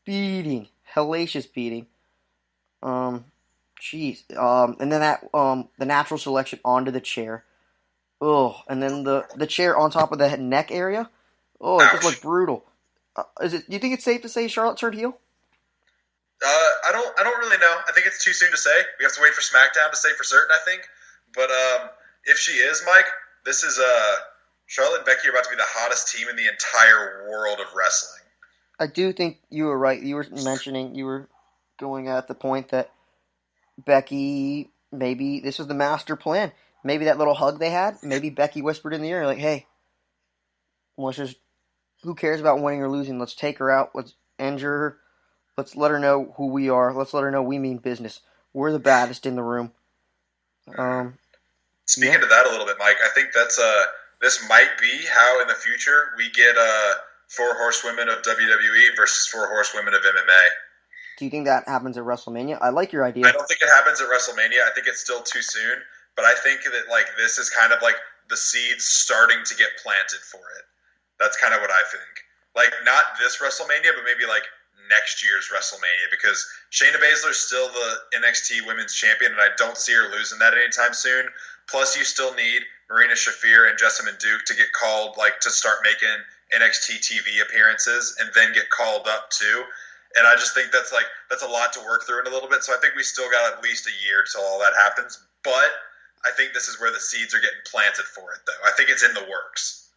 beating, hellacious beating. Um, Jeez. And then the natural selection onto the chair. Oh, and then the chair on top of the neck area. Oh, it just looked Ouch. brutal. Is it? You think it's safe to say Charlotte turned heel? I don't really know. I think it's too soon to say. We have to wait for SmackDown to say for certain. I think, but if she is, Mike, this is Charlotte and Becky are about to be the hottest team in the entire world of wrestling. I do think you were right. You were going at the point that Becky, maybe this was the master plan. Maybe that little hug they had, maybe Becky whispered in the ear, like, hey, let's just, who cares about winning or losing? Let's take her out. Let's injure her. Let's let her know who we are. Let's let her know we mean business. We're the baddest in the room. Um, yeah. Speaking to that a little bit, Mike, I think that's this might be how in the future we get four horsewomen of WWE versus four horsewomen of MMA. Do you think that happens at WrestleMania? I like your I idea. don't think it happens at WrestleMania. I think it's still too soon, but I think that like this is kind of like the seeds starting to get planted for it. That's kind of what I think. Like not this WrestleMania, but maybe like next year's WrestleMania because Shayna Baszler's still the NXT Women's Champion, and I don't see her losing that anytime soon. Plus, you still need Marina Shafir and Jessamine Duke to get called, like to start making NXT TV appearances, and then get called up too. And I just think that's a lot to work through in a little bit. So I think we still got at least a year till all that happens. But I think this is where the seeds are getting planted for it, though. I think it's in the works.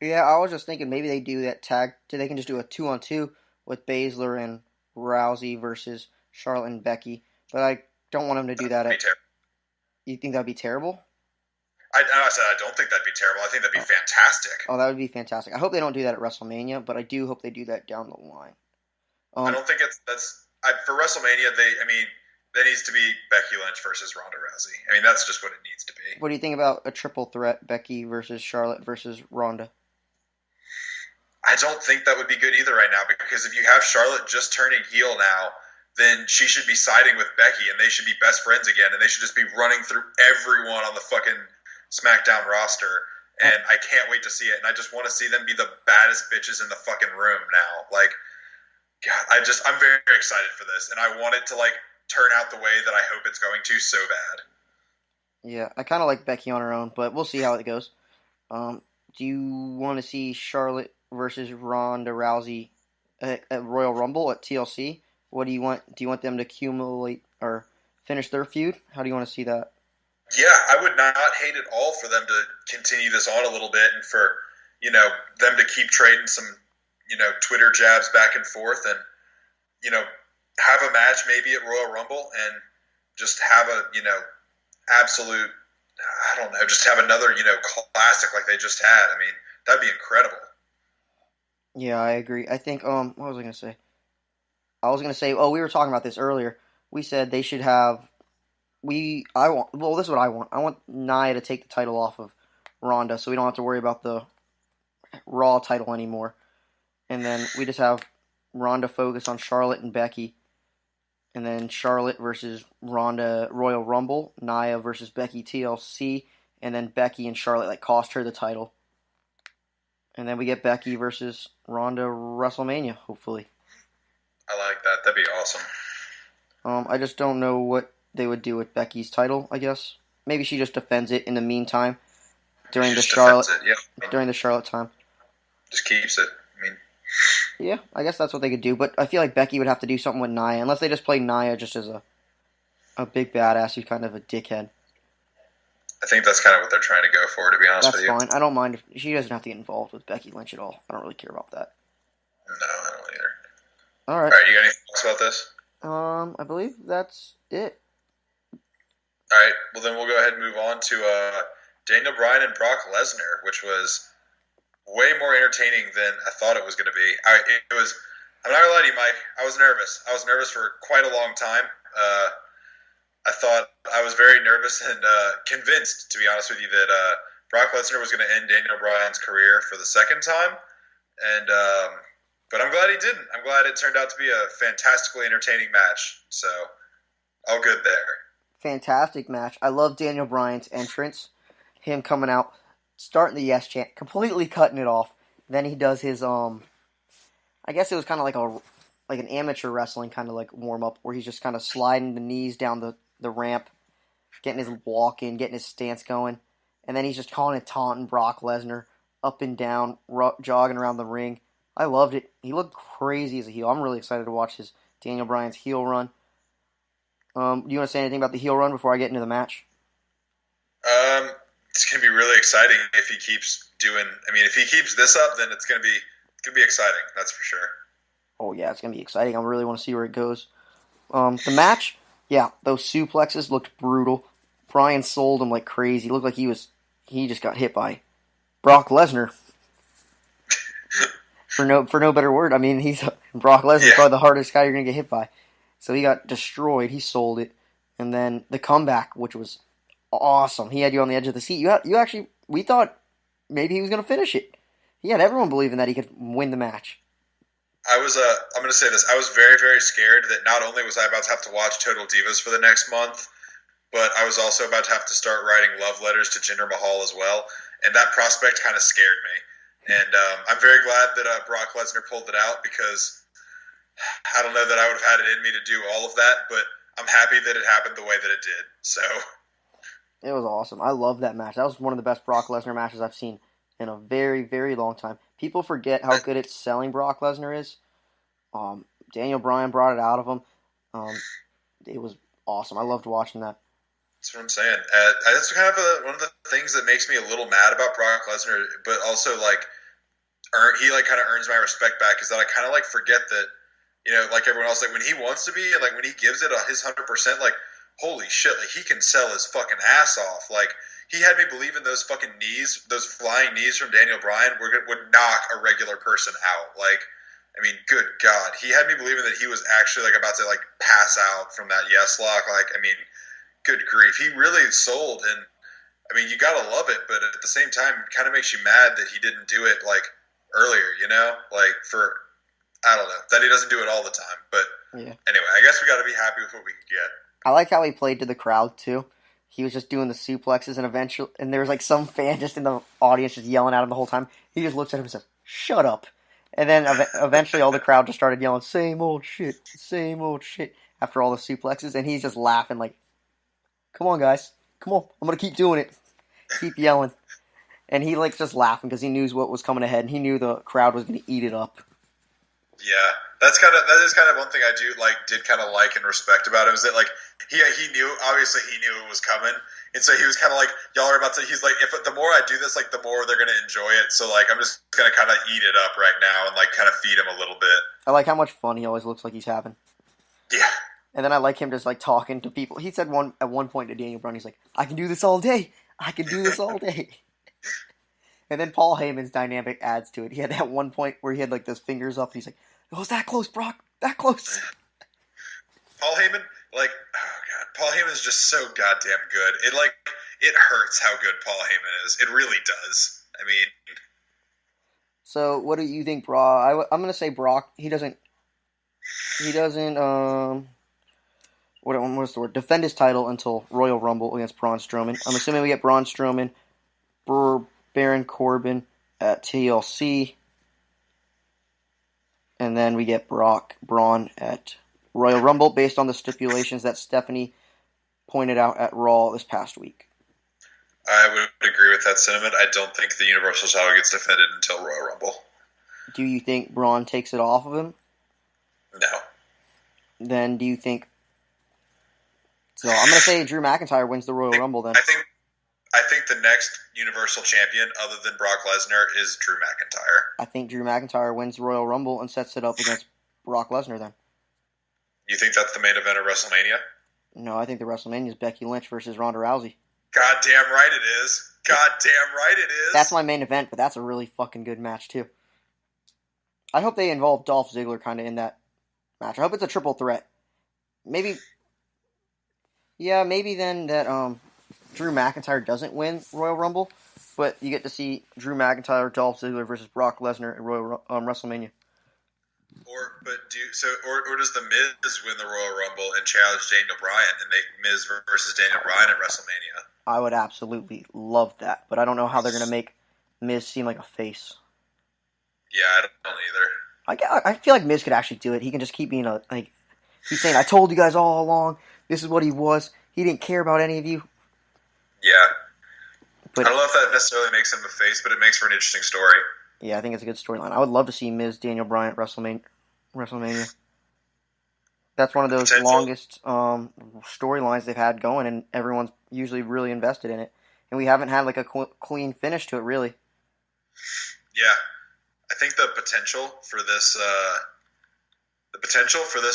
Yeah, I was just thinking maybe they do that tag. They can just do a 2-on-2 with Baszler and Rousey versus Charlotte and Becky. But I don't want them to do that. That'd be terrible. You think that'd be terrible? I said I don't think that'd be terrible. I think that'd be Oh, fantastic. oh, that would be fantastic. I hope they don't do that at WrestleMania, but I do hope they do that down the line. I Um, don't think for WrestleMania. There needs to be Becky Lynch versus Ronda Rousey. I mean, that's just what it needs to be. what do you think about a triple threat: Becky versus Charlotte versus Ronda? I don't think that would be good either right now because if you have Charlotte just turning heel now, then she should be siding with Becky and they should be best friends again and they should just be running through everyone on the fucking SmackDown roster. Uh, And I can't wait to see it. And I just want to see them be the baddest bitches in the fucking room now. Like, God, I'm very excited for this and I want it to like turn out the way that I hope it's going to so bad. yeah, I kind of like Becky on her own, but we'll see how it goes. Um, do you want to see Charlotte versus Ronda Rousey at Royal Rumble at TLC? What do you want? Do you want them to accumulate or finish their feud? How do you want to see that? Yeah, I would not hate at all for them to continue this on a little bit and for, them to keep trading some, Twitter jabs back and forth and, you know, have a match maybe at Royal Rumble and just have a, absolute, I don't know, just have another, classic like they just had. I mean, that'd be incredible. Yeah, I agree. I think what was I gonna say? I was gonna say, oh, we were talking about this earlier. We said they should have. I want. Well, this is what I want. I want Nia to take the title off of Ronda, so we don't have to worry about the Raw title anymore. And then we just have Ronda focus on Charlotte and Becky, and then Charlotte versus Ronda Royal Rumble, Nia versus Becky TLC, and then Becky and Charlotte like cost her the title, and then we get Becky versus Ronda WrestleMania, hopefully. I like that. That'd be awesome. I just don't know what they would do with Becky's title. I guess maybe she just defends it in the meantime She during the just Charlotte defends it. Yeah, during the Charlotte time. just keeps it. I mean, Yeah, I guess that's what they could do. But I feel like Becky would have to do something with Nia, unless they just play Nia just as a big badass who's kind of a dickhead. I think that's kind of what they're trying to go for, to be honest That's with you. fine. I don't mind if she doesn't have to get involved with Becky Lynch at all. I don't really care about that. No, I don't either. All All right. right, you got anything else about this? I believe that's it. All right, well then we'll go ahead and move on to Daniel Bryan and Brock Lesnar, which was way more entertaining than I thought it was going to be. It was. I'm not gonna lie to you, Mike. I was nervous. I was nervous for quite a long time. I thought I was very nervous and convinced, to be honest with you, that Brock Lesnar was going to end Daniel Bryan's career for the second time. And but I'm glad he didn't. I'm glad it turned out to be a fantastically entertaining match. So all good there. Fantastic match. I love Daniel Bryan's entrance. Him coming out, starting the yes chant, completely cutting it off. Then he does his I guess it was kind of like like an amateur wrestling kind of like warm up where he's just kind of sliding the knees down the ramp, getting his walk in, getting his stance going, and then he's just calling it taunting Brock Lesnar up and down, jogging around the ring. I loved it. He looked crazy as a heel. I'm really excited to watch his Daniel Bryan's heel run. Do you want to say anything about the heel run before I get into the match? It's gonna be really exciting if he keeps doing. I mean, if he keeps this up, then it's gonna be exciting. That's for sure. Oh yeah, it's gonna be exciting. I really want to see where it goes. The match, yeah, those suplexes looked brutal. Bryan sold him like crazy. It looked like he just got hit by Brock Lesnar. For no better word, I mean Brock Lesnar's probably the hardest guy you're gonna get hit by. So he got destroyed. He sold it, and then the comeback, which was awesome. He had you on the edge of the seat. We thought maybe he was gonna finish it. He had everyone believing that he could win the match. I'm going to say this. I was very, very scared that not only was I about to have to watch Total Divas for the next month, but I was also about to have to start writing love letters to Jinder Mahal as well. And that prospect kind of scared me. And I'm very glad that Brock Lesnar pulled it out because I don't know that I would have had it in me to do all of that, but I'm happy that it happened the way that it did. So it was awesome. I love that match. That was one of the best Brock Lesnar matches I've seen in a very, very long time. People forget how good at selling Brock Lesnar is. Daniel Bryan brought it out of him. It was awesome. I loved watching that. That's what I'm saying. That's kind of one of the things that makes me a little mad about Brock Lesnar, but also he kind of earns my respect back. Is that I kind of forget that, like everyone else, when he wants to be, and when he gives it his 100%, holy shit, he can sell his fucking ass off. He had me believing those fucking knees, those flying knees from Daniel Bryan would knock a regular person out. I mean, good God. He had me believing that he was actually about to pass out from that yes lock. I mean, good grief. He really sold, and I mean, you gotta love it, but at the same time, it kind of makes you mad that he didn't do it earlier, I don't know, that he doesn't do it all the time. But anyway, I guess we gotta be happy with what we could get. I like how he played to the crowd too. He was just doing the suplexes, and there was some fan just in the audience just yelling at him the whole time. He just looks at him and says, "Shut up." And then eventually all the crowd just started yelling, same old shit, after all the suplexes. And he's just laughing come on, guys. Come on. I'm going to keep doing it. Keep yelling. And he just laughing because he knew what was coming ahead. And he knew the crowd was going to eat it up. Yeah. That is kind of one thing I did kind of like and respect about him is that he knew, obviously he knew it was coming. And so he was kind of y'all are about to, he's if the more I do this, the more they're going to enjoy it. So I'm just going to kind of eat it up right now and kind of feed him a little bit. I like how much fun he always looks like he's having. Yeah. And then I like him just talking to people. He said at one point to Daniel Bryan, he's I can do this all day. I can do this all day. And then Paul Heyman's dynamic adds to it. He had that one point where he had those fingers up and he's it was that close, Brock. That close. Paul Heyman, oh God, Paul Heyman is just so goddamn good. It hurts how good Paul Heyman is. It really does. I mean, so what do you think, Brock? I'm gonna say Brock. He doesn't. What's the word? Defend his title until Royal Rumble against Braun Strowman. I'm assuming we get Braun Strowman, Baron Corbin at TLC, and then we get Braun at Royal Rumble based on the stipulations that Stephanie pointed out at Raw this past week. I would agree with that sentiment. I don't think the Universal title gets defended until Royal Rumble. Do you think Braun takes it off of him? No. Then do you think... So I'm going to say Drew McIntyre wins the Royal Rumble then. I think the next Universal Champion other than Brock Lesnar is Drew McIntyre. I think Drew McIntyre wins the Royal Rumble and sets it up against Brock Lesnar then. You think that's the main event of WrestleMania? No, I think the WrestleMania is Becky Lynch versus Ronda Rousey. Goddamn right it is. Goddamn right it is. That's my main event, but that's a really fucking good match too. I hope they involve Dolph Ziggler kind of in that match. I hope it's a triple threat. Maybe then that Drew McIntyre doesn't win Royal Rumble, but you get to see Drew McIntyre, Dolph Ziggler versus Brock Lesnar at WrestleMania. Or does the Miz win the Royal Rumble and challenge Daniel Bryan and make Miz versus Daniel Bryan at WrestleMania? I would absolutely love that, but I don't know how they're going to make Miz seem like a face. Yeah, I don't either. I feel like Miz could actually do it. He can just keep being keep saying, "I told you guys all along. This is what he was. He didn't care about any of you." Yeah. But I don't know if that necessarily makes him a face, but it makes for an interesting story. yeah, I think it's a good storyline. I would love to see Miz Daniel Bryan at WrestleMania. That's one of those Potential. longest storylines they've had going, and everyone's usually really invested in it. And we haven't had like a clean finish to it, really. Yeah, I think the potential for this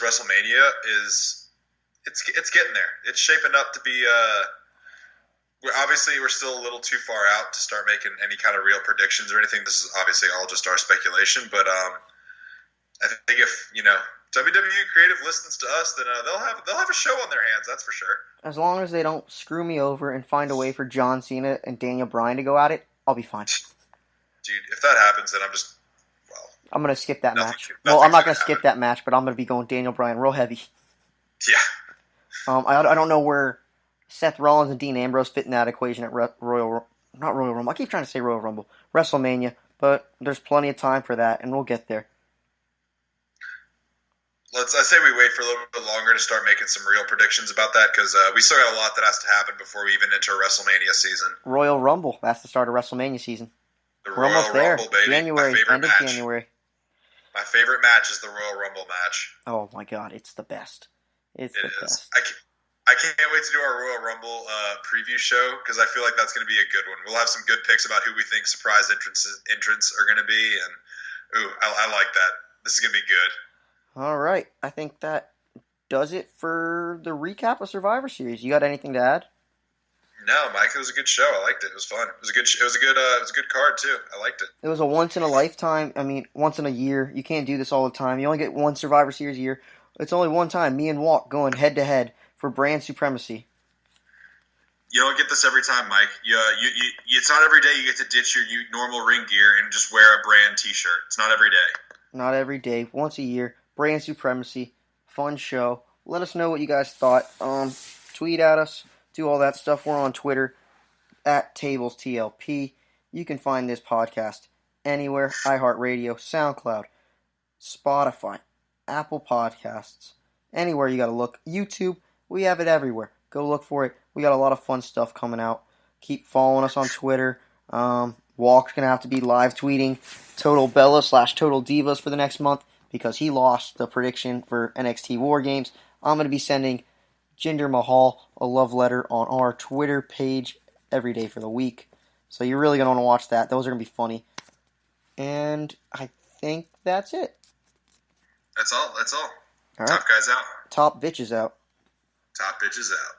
WrestleMania is it's getting there. It's shaping up to be. We're still a little too far out to start making any kind of real predictions or anything. This is obviously all just our speculation, but I think if WWE Creative listens to us, then they'll have a show on their hands. That's for sure. As long as they don't screw me over and find a way for John Cena and Daniel Bryan to go at it, I'll be fine. Dude, if that happens, then I'm gonna skip that match. nothing's Well, I'm not gonna gonna skip that match, but I'm gonna be going Daniel Bryan real heavy. Yeah. I don't know where Seth Rollins and Dean Ambrose fit in that equation at not Royal Rumble. I keep trying to say Royal Rumble, WrestleMania, but there's plenty of time for that, and we'll get there. I say we wait for a little bit longer to start making some real predictions about that because we still got a lot that has to happen before we even enter WrestleMania season. Royal Rumble, that's the start of WrestleMania season. We're almost there. Rumble, baby. January, end of January. My favorite match is the Royal Rumble match. Oh my God, it's the best. It's the best. I can't wait to do our Royal Rumble preview show because I feel like that's going to be a good one. We'll have some good picks about who we think surprise entrants are going to be, and I like that. This is going to be good. All right, I think that does it for the recap of Survivor Series. You got anything to add? No, Mike, it was a good show. I liked it. It was fun. It was a good card too. I liked it. It was a once in a lifetime. I mean, once in a year. You can't do this all the time. You only get one Survivor Series a year. It's only one time. Me and Walt going head to head for brand supremacy. You don't get this every time, Mike. It's not every day you get to ditch your normal ring gear and just wear a brand T-shirt. It's not every day. Not every day. Once a year. Brand supremacy. Fun show. Let us know what you guys thought. Tweet at us. Do all that stuff. We're on Twitter at TablesTLP. You can find this podcast anywhere. iHeartRadio, SoundCloud, Spotify, Apple Podcasts. Anywhere you got to look. YouTube. We have it everywhere. Go look for it. We got a lot of fun stuff coming out. Keep following us on Twitter. Walk's going to have to be live tweeting Total Bella / Total Divas for the next month because he lost the prediction for NXT War Games. I'm going to be sending Jinder Mahal a love letter on our Twitter page every day for the week. So you're really going to want to watch that. Those are going to be funny. And I think that's it. That's all. All right. Top guys out. Top bitches out. Top bitches out.